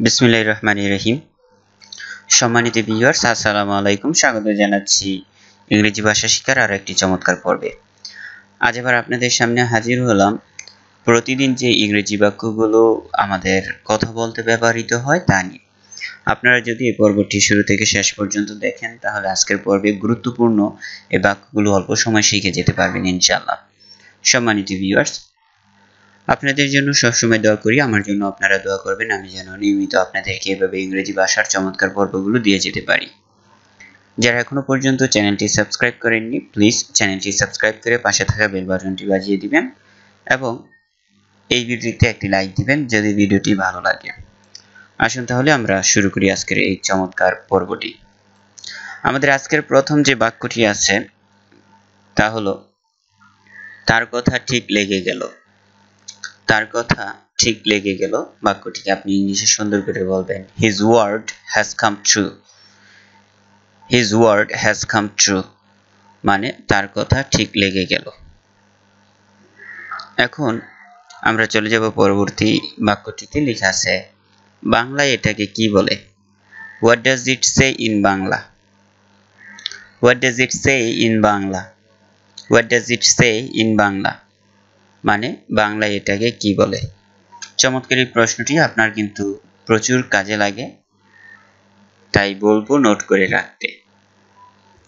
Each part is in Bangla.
বিসমিল্লাহির রহমানির রহিম। সম্মানিত ভিউয়ার্স, আসসালামু আলাইকুম। স্বাগত জানাচ্ছি ইংরেজি ভাষা শিক্ষার আরো একটি চমৎকার পর্বে। আজ আবার আপনাদের সামনে হাজির হলাম প্রতিদিন যে ইংরেজি বাক্যগুলো আমাদের কথা বলতে ব্যবহৃত হয় তা নিয়ে। আপনারা যদি এই পর্বটি শুরু থেকে শেষ পর্যন্ত দেখেন তাহলে আজকের পর্বে গুরুত্বপূর্ণ এই বাক্যগুলো অল্প সময় শিখে যেতে পারবেন ইনশাআল্লাহ। সম্মানিত ভিউয়ার্স, আপনাদের জন্য সবসময় দোয়া করি, আমার জন্য আপনারা দোয়া করবেন, আমি যেন নিয়মিত আপনাদেরকে এভাবে ইংরেজি ভাষার চমৎকার পর্বগুলো দিয়ে যেতে পারি। যারা এখনো পর্যন্ত চ্যানেলটি সাবস্ক্রাইব করেননি, প্লিজ চ্যানেলটি সাবস্ক্রাইব করে পাশে থাকা বেল বাটনটি বাজিয়ে দিবেন এবং এই ভিডিওতে একটি লাইক দিবেন যদি ভিডিওটি ভালো লাগে। আসুন তাহলে আমরা শুরু করি আজকের এই চমৎকার পর্বটি। আমাদের আজকের প্রথম যে বাক্যটি আছে তা হলো তার কথা ঠিক লেগে গেল। তার কথা ঠিক লেগে গেল বাক্যটিকে আপনি ইংলিশে সুন্দর করে বলবেন his word has come true। his word has come true মানে তার কথা ঠিক লেগে গেল। এখন আমরা চলে যাব পরবর্তী বাক্যটিতে। লেখা আছে বাংলায় এটাকে কি বলে। what does it say in Bangla. what does it say in Bangla. what does it say in Bangla মানে বাংলায় এটাকে কি বলে। চমৎকার এই প্রশ্নটি আপনার কিন্তু প্রচুর কাজে লাগে, তাই বলবো নোট করে রাখতে।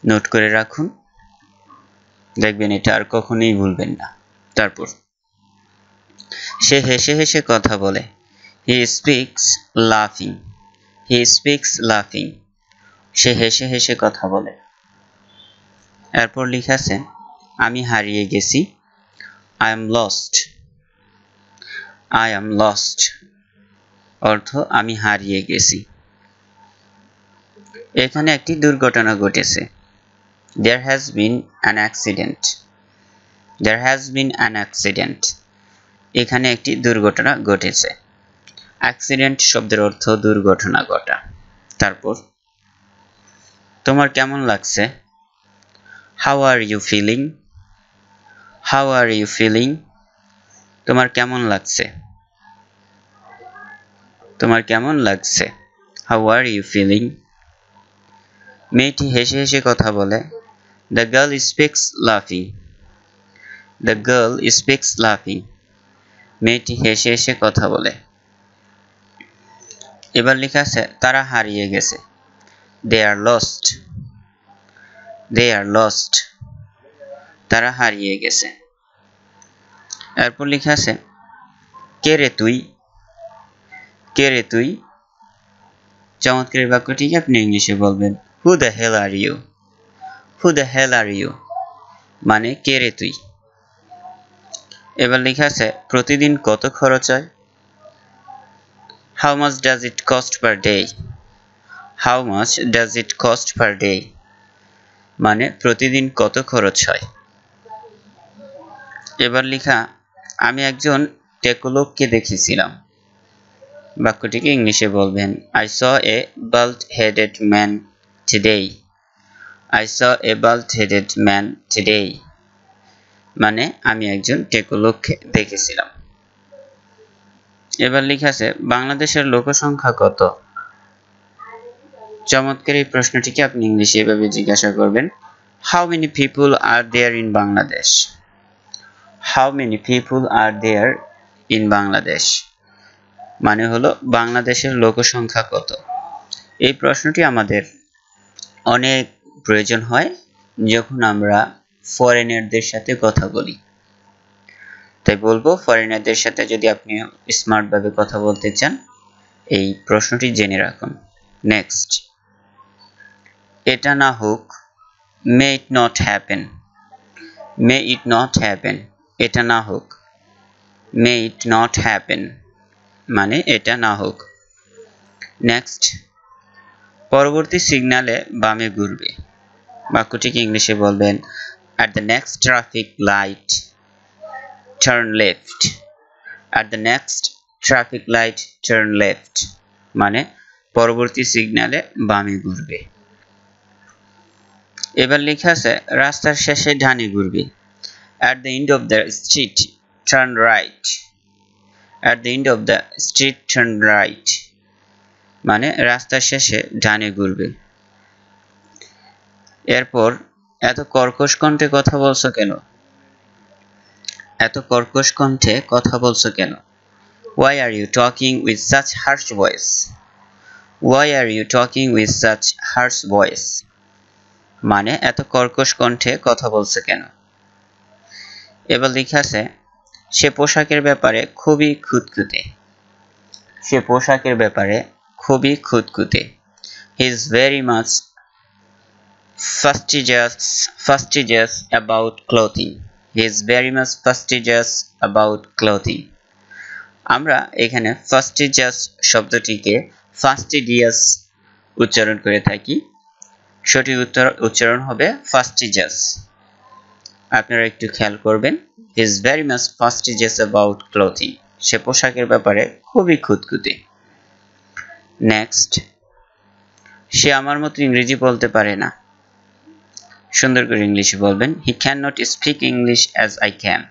নোট করে রাখুন, দেখবেন এটা আর কখনোই ভুলবেন না। তারপর সে হেসে হেসে কথা বলে। হি স্পিক্স লাফিং। হি স্পিক্স লাফিং সে হেসে হেসে কথা বলে। এরপর লেখা আছে আমি হারিয়ে গেছি। I am lost. I am lost অর্থ আমি হারিয়ে গেছি। এখানে একটি দুর্ঘটনা ঘটেছে। There has been an accident. There has been an accident. এখানে একটি দুর্ঘটনা ঘটেছে। অ্যাক্সিডেন্ট শব্দের অর্থ দুর্ঘটনা ঘটা। তারপর তোমার কেমন লাগছে। How are you feeling? How are you feeling? তোমার কেমন লাগছে। তোমার কেমন লাগছে। How are you feeling? মেয়েটি হেসে হেসে কথা বলে। The girl speaks laughing. The girl speaks laughing. মেয়েটি হেসে হেসে কথা বলে। এবার লেখা আছে তারা হারিয়ে গেছে। They are lost. They are lost. তারা হারিয়ে গেছে। এরপর লেখা আছে কে রে তুই। কে রে তুই চমৎকার বাক্যটিকে আপনি ইংলিশে বলবেন Who the hell are you? Who the hell are you? মানে কে রে তুই। এবার লেখা আছে প্রতিদিন কত খরচ হয়। How much does it cost per day? How much does it cost per day? মানে প্রতিদিন কত খরচ হয়। এবার লেখা আমি একজন টেকোলোককে দেখেছিলাম। বাক্যটিকে ইংলিশে বলবেন I saw a bald-headed man today. I saw a bald-headed man today. মানে আমি একজন টেকোলোককে দেখেছিলাম। এবার লেখা আছে বাংলাদেশের লোকসংখ্যা কত। চমৎকার এই প্রশ্নটিকে আপনি ইংলিশে এভাবে জিজ্ঞাসা করবেন How many people are there in Bangladesh? How many people are there in Bangladesh? মানে হলো বাংলাদেশের লোকসংখ্যা কত। এই প্রশ্নটি আমাদের অনেক প্রয়োজন হয় যখন আমরা ফরেনারদের সাথে কথা বলি। তাই বলবো ফরেনারদের সাথে যদি আপনি স্মার্ট ভাবে কথা বলতে চান এই প্রশ্নটি জেনে রাখুন। নেক্সট এটা না হোক may it not happen. May it not happen. এটা না হোক may it not happen মানে এটা না হোক। নেক্সট পরবর্তী সিগন্যালে বামে ঘুরবে। বাক্যটিকে ইংলিশে বলবেন at the next traffic light turn left. At the next traffic light turn left মানে পরবর্তী সিগন্যালে বামে ঘুরবে। এবার লেখা আছে রাস্তার শেষে ডানে ঘুরবে। At the end of the street turn right. At the end of the street turn right মানে রাস্তার শেষে ডানে ঘুরবে। এরপর এত কর্কশ কণ্ঠে কথা বলছো কেন? এত কর্কশ কণ্ঠে কথা বলছো কেন? Why are you talking with such harsh voice? Why are you talking with such harsh voice? মানে এত কর্কশ কণ্ঠে কথা বলছো কেন? এবার লেখা আছে সে পোশাকের ব্যাপারে খুবই খুঁতখুঁতে। সে পোশাকের ব্যাপারে খুবই খুঁতখুঁতে। He is very much fastidious about clothing. He is very much fastidious about clothing. আমরা এখানে fastidious শব্দটিকে fastidious উচ্চারণ করে থাকি। সঠিক উচ্চারণ হবে fastidious। আপনারা একটু খেয়াল করবেন। He is very much fastidious about clothing. সে পোশাকের ব্যাপারে খুবই খুঁতখুঁতে। নেক্সট, সে আমার মতো ইংরেজি বলতে পারে না। সুন্দর করে ইংলিশে বলবেন he cannot speak English as I can.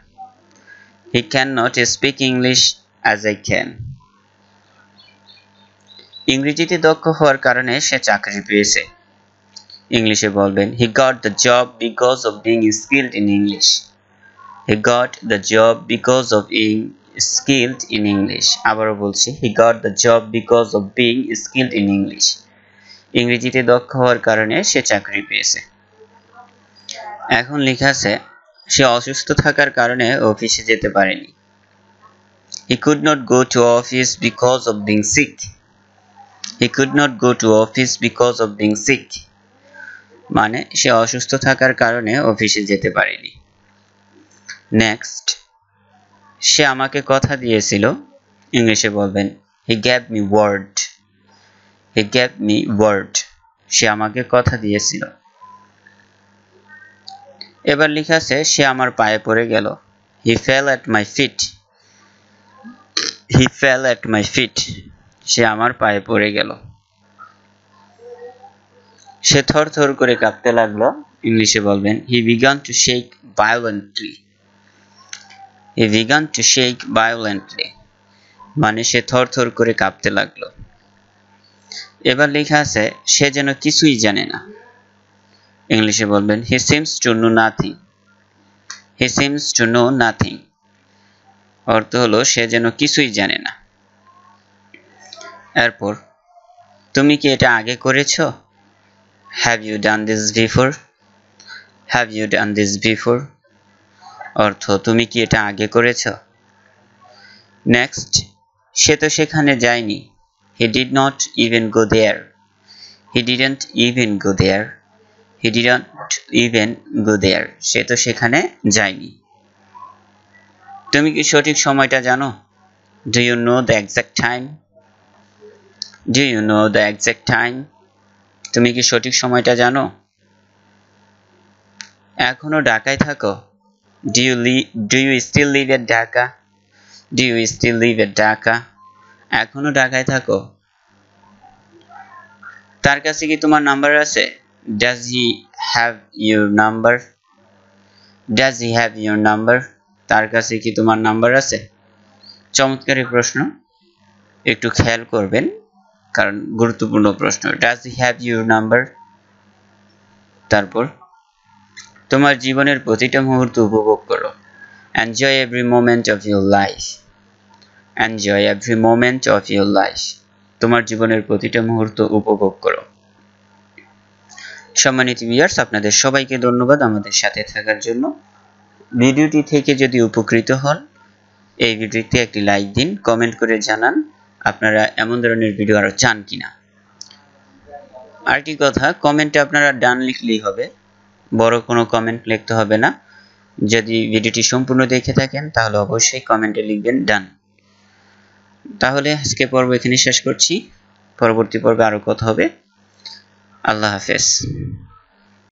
He cannot speak English as I can. ইংরেজিতে দক্ষ হওয়ার কারণে সে চাকরি পেয়েছে। ইংলিশে বলবেন he got the job because of being skilled in English. He got the job because of being skilled in English. আবারও বলছি he got the job because of being skilled in English. ইংরেজিতে দক্ষ হওয়ার কারণে সে চাকরি পেয়েছে। এখন লেখা আছে সে অসুস্থ থাকার কারণে অফিসে যেতে পারেনি। He could not go to office because of being sick. He could not go to office because of being sick. মানে সে অসুস্থ থাকার কারণে অফিসে যেতে পারেনি। নেক্সট, সে আমাকে কথা দিয়েছিল। ইংলিশে বলবেন he gave me word. He gave me word. সে আমাকে কথা দিয়েছিল। এবার লেখা আছে সে আমার পায়ে পড়ে গেল। He fell at my feet. He fell at my feet. সে আমার পায়ে পড়ে গেল। সে থরথর করে কাঁপতে লাগলো। ইংলিশে বলবেন he began to shake violently. He began to shake violently. মানে সে থরথর করে কাঁপতে লাগলো। এবার লেখা আছে সে যেন কিছুই জানে না। ইংলিশে বলবেন he seems to know nothing. He seems to know nothing. অর্থ হলো সে যেন কিছুই জানে না। এরপর তুমি কি এটা আগে করেছো? Have you done this before? Have you done this before? অর্থ তুমি কি এটা আগে করেছো? নেক্সট, সে তো সেখানে যায়নি। He did not even go there. He didn't even go there. He didn't even go there. সে তো সেখানে যায়নি। তুমি কি সঠিক সময়টা জানো? Do you know the exact time? Do you know the exact time? তুমি কি সঠিক সময়টা জানো? এখনো ঢাকায় থাকো? Do you still live at Dhaka? Do you still live at Dhaka? এখনো ঢাকায় থাকো? তার কাছে কি তোমার নাম্বার আছে? Does he have your number? Does he have your number? তার কাছে কি তোমার নাম্বার আছে? চমৎকার এই প্রশ্ন, একটু খেয়াল করবেন কারণ গুরুত্বপূর্ণ প্রশ্ন। Does he have your number? তারপর তোমার জীবনের প্রতিটা মুহূর্ত উপভোগ করো। Enjoy every moment of your life. Enjoy every moment of your life. তোমার জীবনের প্রতিটা মুহূর্ত উপভোগ করো। সম্মানিত ভিউয়ার্স, আপনাদের সবাইকে ধন্যবাদ আমাদের সাথে থাকার জন্য। ভিডিওটি থেকে যদি উপকৃত হন, এই ভিডিওতে একটি লাইক দিন, কমেন্ট করে জানান আপনারা এমন ধরনের ভিডিও আরো চান কিনা। আরেকটি কথা, কমেন্টে আপনারা ডান লিখলেই হবে, বড় কোনো কমেন্ট লিখতে হবে না। যদি ভিডিওটি সম্পূর্ণ দেখে থাকেন তাহলে অবশ্যই কমেন্টে লিখবেন ডান। তাহলে আজকে পর্ব এখানে শেষ করছি, পরবর্তী পর্বে আরো কথা হবে। আল্লাহ হাফেজ।